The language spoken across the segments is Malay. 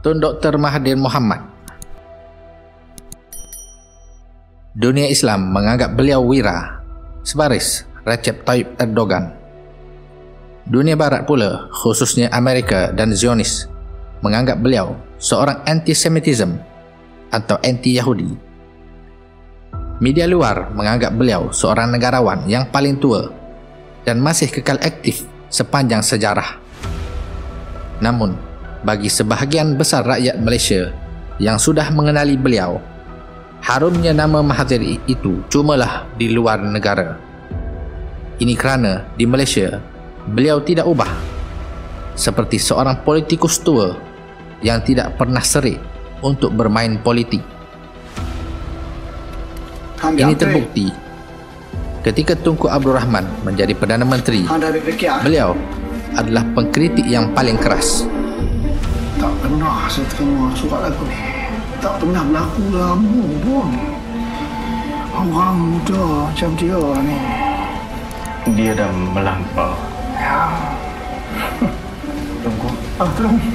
Tun Dr. Mahathir Mohamad. Dunia Islam menganggap beliau wira sebaris Recep Tayyip Erdogan. Dunia Barat pula, khususnya Amerika dan Zionis, menganggap beliau seorang anti-Semitism atau anti-Yahudi. Media luar menganggap beliau seorang negarawan yang paling tua dan masih kekal aktif sepanjang sejarah. Namun, bagi sebahagian besar rakyat Malaysia yang sudah mengenali beliau, harumnya nama Mahathir itu cumalah di luar negara. Ini kerana di Malaysia, beliau tidak ubah seperti seorang politikus tua yang tidak pernah serik untuk bermain politik. Ini terbukti ketika Tunku Abdul Rahman menjadi Perdana Menteri. Beliau adalah pengkritik yang paling keras. Tak pernah saya terima surat lagu ni. Tak pernah berlaku lama pun. Orang muda macam dia ni. Dia dah melampau. Ya. Tunggu. Tunggu.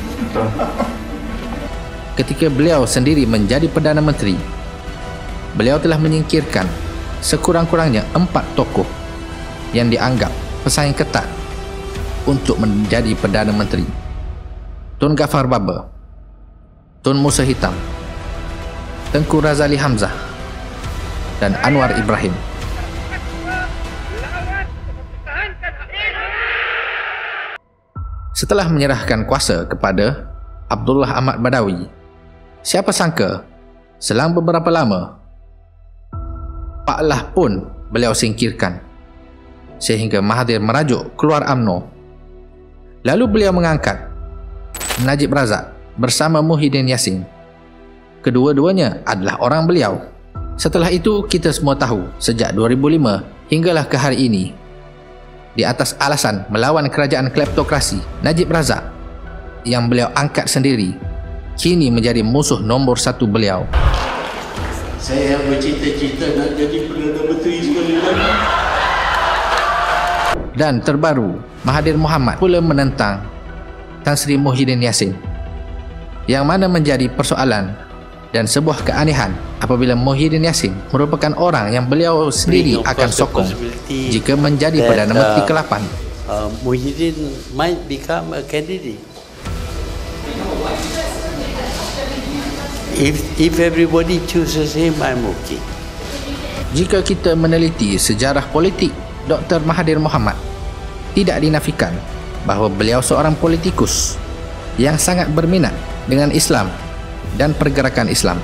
Ketika beliau sendiri menjadi Perdana Menteri, beliau telah menyingkirkan sekurang-kurangnya 4 tokoh yang dianggap pesaing ketat untuk menjadi Perdana Menteri. Tun Ghaffar Baba, Tun Musa Hitam, Tengku Razali Hamzah dan Anwar Ibrahim. Setelah menyerahkan kuasa kepada Abdullah Ahmad Badawi, siapa sangka selang beberapa lama Pak Lah pun beliau singkirkan sehingga Mahathir merajuk keluar UMNO. Lalu beliau mengangkat Najib Razak bersama Muhyiddin Yassin. Kedua-duanya adalah orang beliau. Setelah itu kita semua tahu sejak 2005 hinggalah ke hari ini, di atas alasan melawan kerajaan kleptokrasi, Najib Razak yang beliau angkat sendiri kini menjadi musuh nombor 1 beliau. Saya bercita-cita nak jadi Perdana Menteri sekali lagi. Dan terbaru, Mahathir Mohamad pula menentang Tan Sri Muhyiddin Yassin, yang mana menjadi persoalan dan sebuah keanehan apabila Muhyiddin Yassin merupakan orang yang beliau sendiri akan sokong jika menjadi Perdana Menteri ke-8. Muhyiddin might become a candidate. If everybody chooses him, I'm okay. Jika kita meneliti sejarah politik Dr. Mahathir Mohamad, tidak dinafikan bahawa beliau seorang politikus yang sangat berminat dengan Islam dan pergerakan Islam.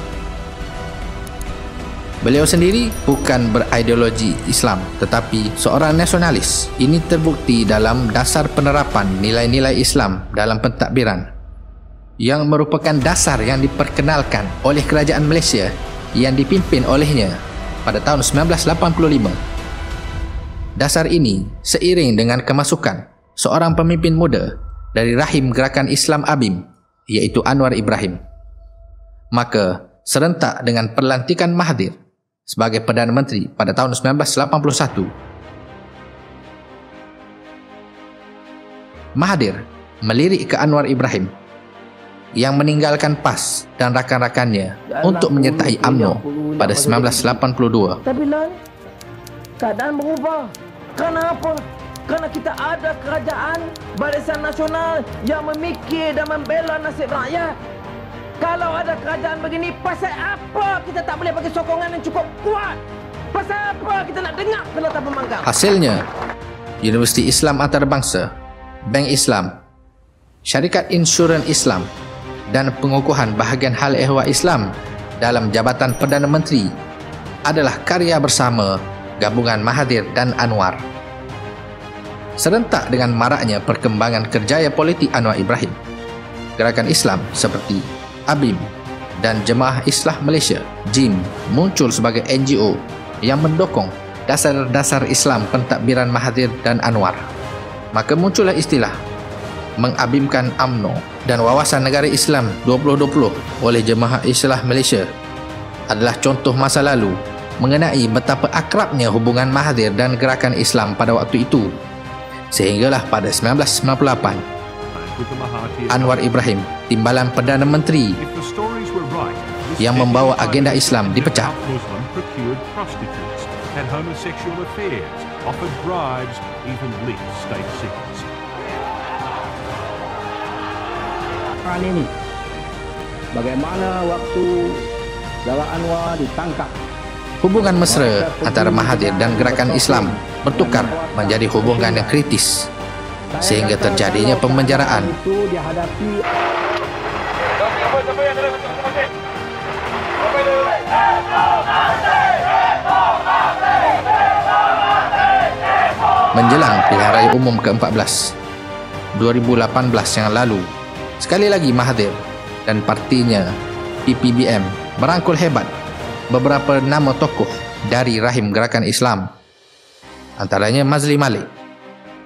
Beliau sendiri bukan berideologi Islam tetapi seorang nasionalis. Ini terbukti dalam dasar penerapan nilai-nilai Islam dalam pentadbiran, yang merupakan dasar yang diperkenalkan oleh kerajaan Malaysia yang dipimpin olehnya pada tahun 1985. Dasar ini seiring dengan kemasukan seorang pemimpin muda dari rahim gerakan Islam ABIM, iaitu Anwar Ibrahim. Maka serentak dengan perlantikan Mahathir sebagai Perdana Menteri pada tahun 1981, Mahathir melirik ke Anwar Ibrahim yang meninggalkan PAS dan rakan-rakannya untuk menyertai UMNO pada 1982. Tapi Lan, keadaan berubah. Kenapa? Kerana kita ada kerajaan Barisan Nasional yang memikir dan membela nasib rakyat. Kalau ada kerajaan begini, pasal apa kita tak boleh bagi sokongan yang cukup kuat? Pasal apa kita nak dengar kelata pemanggang? Hasilnya, Universiti Islam Antarabangsa, Bank Islam, Syarikat Insurans Islam dan pengukuhan bahagian hal ehwal Islam dalam Jabatan Perdana Menteri adalah karya bersama gabungan Mahathir dan Anwar. Serentak dengan maraknya perkembangan kerjaya politik Anwar Ibrahim, gerakan Islam seperti ABIM dan Jemaah Islah Malaysia (JIM) muncul sebagai NGO yang mendukung dasar-dasar Islam pentadbiran Mahathir dan Anwar. Maka muncullah istilah mengabimkan UMNO dan Wawasan Negara Islam 2020 oleh Jemaah Islah Malaysia adalah contoh masa lalu mengenai betapa akrabnya hubungan Mahathir dan gerakan Islam pada waktu itu. Sehinggalah pada 1998, Anwar Ibrahim timbalan Perdana Menteri yang membawa agenda Islam dipecat. Ini bagaimana waktu Dara Anwar ditangkap. Hubungan mesra antara Mahathir dan gerakan Islam bertukar menjadi hubungan yang kritis sehingga terjadinya pemenjaraan. Itu dihadapi Menjelang pilihan raya umum ke-14 2018 yang lalu, sekali lagi Mahathir dan partinya PPBM merangkul hebat beberapa nama tokoh dari rahim gerakan Islam, antaranya Mazli Malik,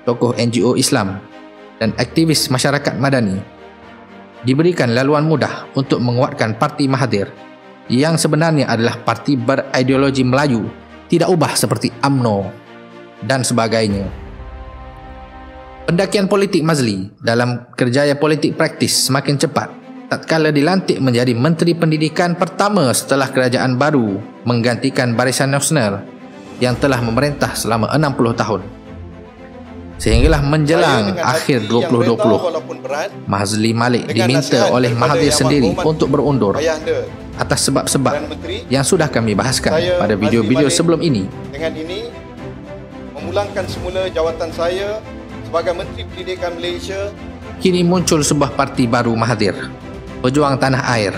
tokoh NGO Islam dan aktivis masyarakat madani. Diberikan laluan mudah untuk menguatkan parti Mahathir yang sebenarnya adalah parti berideologi Melayu, tidak ubah seperti UMNO dan sebagainya. Pendakian politik Mazli dalam kerjaya politik praktis semakin cepat tatkala dilantik menjadi Menteri Pendidikan pertama setelah kerajaan baru menggantikan Barisan Nasional yang telah memerintah selama 60 tahun. Sehinggalah menjelang akhir 2020, Mazli Malik diminta oleh Mahathir sendiri untuk berundur atas sebab-sebab yang sudah kami bahaskan pada video-video sebelum ini. Dengan ini, memulangkan semula jawatan saya sebagai Menteri Pendidikan Malaysia. Kini muncul sebuah parti baru Mahathir, Pejuang Tanah Air,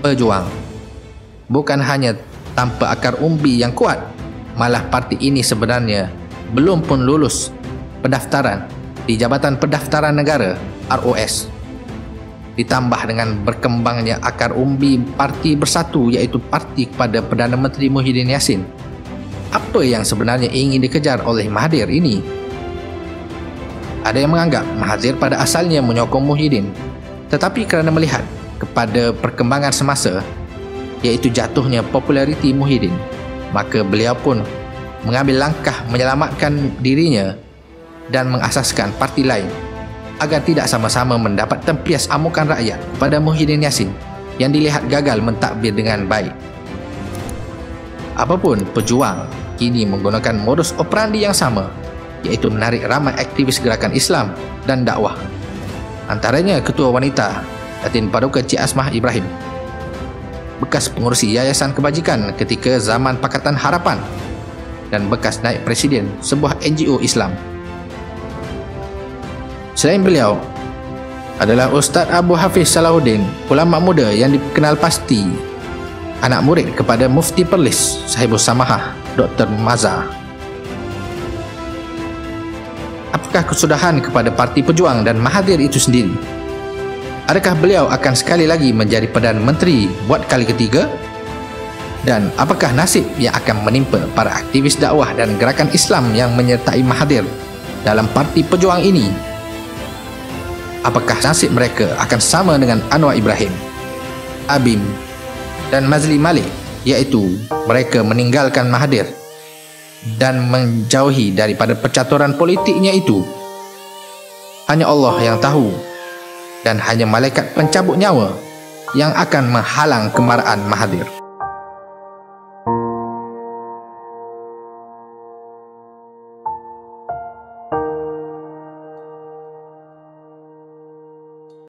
Pejuang. Bukan hanya tanpa akar umbi yang kuat, malah parti ini sebenarnya belum pun lulus pendaftaran di Jabatan Pendaftaran Negara ROS. Ditambah dengan berkembangnya akar umbi parti bersatu, iaitu parti kepada Perdana Menteri Muhyiddin Yassin. Apa yang sebenarnya ingin dikejar oleh Mahathir ini? Ada yang menganggap Mahathir pada asalnya menyokong Muhyiddin, tetapi kerana melihat kepada perkembangan semasa, iaitu jatuhnya populariti Muhyiddin, maka beliau pun mengambil langkah menyelamatkan dirinya dan mengasaskan parti lain agar tidak sama-sama mendapat tempias amukan rakyat kepada Muhyiddin Yassin yang dilihat gagal mentadbir dengan baik. Apapun, Pejuang kini menggunakan modus operandi yang sama, iaitu menarik ramai aktivis gerakan Islam dan dakwah, antaranya Ketua Wanita Datin Paduka Cik Asmah Ibrahim, bekas pengurusi Yayasan Kebajikan ketika zaman Pakatan Harapan, dan bekas naib presiden sebuah NGO Islam. Selain beliau adalah Ustaz Abu Hafiz Salahuddin, ulama muda yang dikenal pasti anak murid kepada Mufti Perlis Sahibus Samahah Dr. Mazhar. Apakah kesudahan kepada Parti Pejuang dan Mahathir itu sendiri? Adakah beliau akan sekali lagi menjadi Perdana Menteri buat kali ketiga? Dan apakah nasib yang akan menimpa para aktivis dakwah dan gerakan Islam yang menyertai Mahathir dalam Parti Pejuang ini? Apakah nasib mereka akan sama dengan Anwar Ibrahim, Abim dan Mazli Malik, iaitu mereka meninggalkan Mahathir dan menjauhi daripada percaturan politiknya itu? Hanya Allah yang tahu, dan hanya malaikat pencabut nyawa yang akan menghalang kemarahan Mahathir.